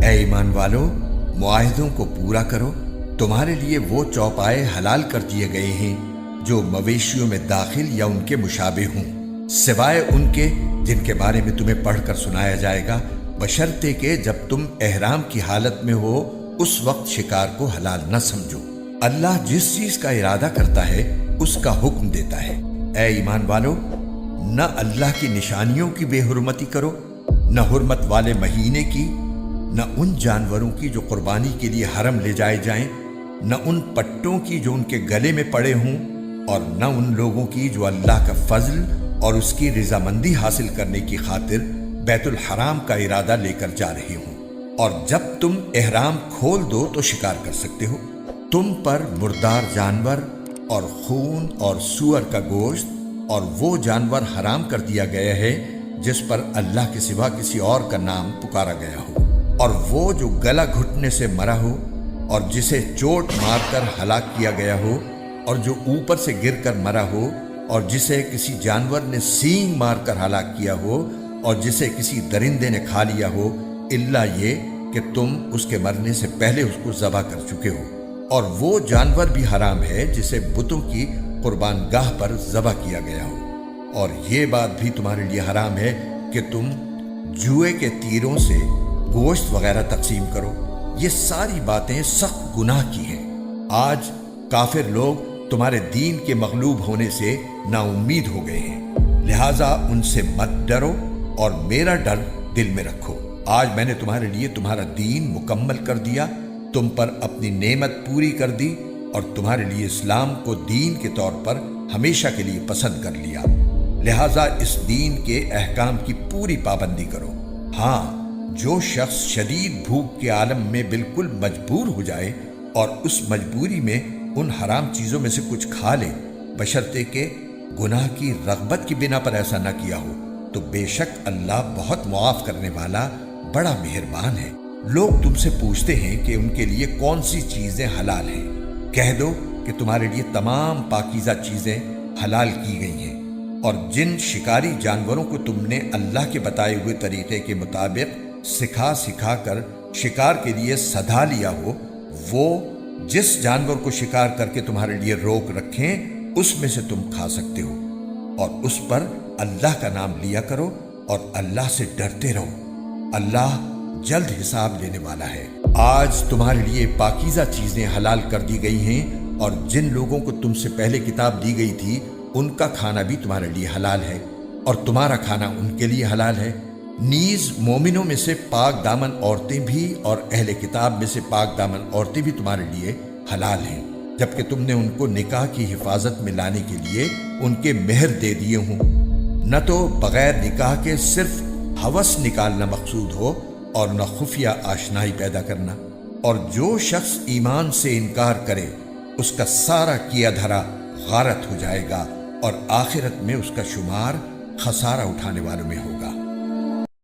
اے ایمان والو، معاہدوں کو پورا کرو۔ تمہارے لیے وہ چوپائے حلال کر دیے گئے ہیں جو مویشیوں میں داخل یا ان کے مشابہ ہوں، سوائے ان کے جن کے بارے میں تمہیں پڑھ کر سنایا جائے گا، بشرطے کہ جب تم احرام کی حالت میں ہو اس وقت شکار کو حلال نہ سمجھو۔ اللہ جس چیز کا ارادہ کرتا ہے اس کا حکم دیتا ہے۔ اے ایمان والو، نہ اللہ کی نشانیوں کی بے حرمتی کرو، نہ حرمت والے مہینے کی، نہ ان جانوروں کی جو قربانی کے لیے حرم لے جائے جائیں، نہ ان پٹوں کی جو ان کے گلے میں پڑے ہوں، اور نہ ان لوگوں کی جو اللہ کا فضل اور اس کی رضامندی حاصل کرنے کی خاطر بیت الحرام کا ارادہ لے کر جا رہے ہوں۔ اور جب تم احرام کھول دو تو شکار کر سکتے ہو۔ تم پر مردار جانور اور خون اور سور کا گوشت اور وہ جانور حرام کر دیا گیا ہے جس پر اللہ کے سوا کسی اور کا نام پکارا گیا ہو، اور وہ جو گلا گھٹنے سے مرا ہو، اور جسے چوٹ مار کر ہلاک کیا گیا ہو، اور جو اوپر سے گر کر مرا ہو، اور جسے کسی جانور نے سینگ مار کر ہلاک کیا ہو، اور جسے کسی درندے نے کھا لیا ہو، الا یہ کہ تم اس کے مرنے سے پہلے اس کو ذبح کر چکے ہو۔ اور وہ جانور بھی حرام ہے جسے بتوں کی قربان گاہ پر ذبح کیا گیا ہو۔ اور یہ بات بھی تمہارے لیے حرام ہے کہ تم جوئے کے تیروں سے گوشت وغیرہ تقسیم کرو۔ یہ ساری باتیں سخت گناہ کی ہیں۔ آج کافر لوگ تمہارے دین کے مغلوب ہونے سے نا امید ہو گئے ہیں، لہٰذا ان سے مت ڈرو اور میرا ڈر دل میں رکھو۔ آج میں نے تمہارے لیے تمہارا دین مکمل کر دیا، تم پر اپنی نعمت پوری کر دی، اور تمہارے لیے اسلام کو دین کے طور پر ہمیشہ کے لیے پسند کر لیا۔ لہٰذا اس دین کے احکام کی پوری پابندی کرو۔ ہاں، جو شخص شدید بھوک کے عالم میں بالکل مجبور ہو جائے اور اس مجبوری میں ان حرام چیزوں میں سے کچھ کھا لے، بشرطے کہ گناہ کی رغبت کی بنا پر ایسا نہ کیا ہو، تو بے شک اللہ بہت معاف کرنے والا بڑا مہربان ہے۔ لوگ تم سے پوچھتے ہیں کہ ان کے لیے کون سی چیزیں حلال ہیں۔ کہہ دو کہ تمہارے لیے تمام پاکیزہ چیزیں حلال کی گئی ہیں، اور جن شکاری جانوروں کو تم نے اللہ کے بتائے ہوئے طریقے کے مطابق سکھا کر شکار کے لیے سدھا لیا ہو، وہ جس جانور کو شکار کر کے تمہارے لیے روک رکھیں اس میں سے تم کھا سکتے ہو، اور اس پر اللہ کا نام لیا کرو اور اللہ سے ڈرتے رہو۔ اللہ جلد حساب لینے والا ہے۔ آج تمہارے لیے پاکیزہ چیزیں حلال کر دی گئی ہیں، اور جن لوگوں کو تم سے پہلے کتاب دی گئی تھی ان کا کھانا بھی تمہارے لیے حلال ہے، اور تمہارا کھانا ان کے لیے حلال ہے۔ نیز مومنوں میں سے پاک دامن عورتیں بھی اور اہل کتاب میں سے پاک دامن عورتیں بھی تمہارے لیے حلال ہیں، جبکہ تم نے ان کو نکاح کی حفاظت میں لانے کے لیے ان کے مہر دے دیے ہوں۔ نہ تو بغیر نکاح کے صرف ہوس نکالنا مقصود ہو، اور نہ خفیہ آشنائی پیدا کرنا۔ اور جو شخص ایمان سے انکار کرے اس کا سارا کیا دھرا غارت ہو جائے گا، اور آخرت میں اس کا شمار خسارہ اٹھانے والوں میں ہوگا۔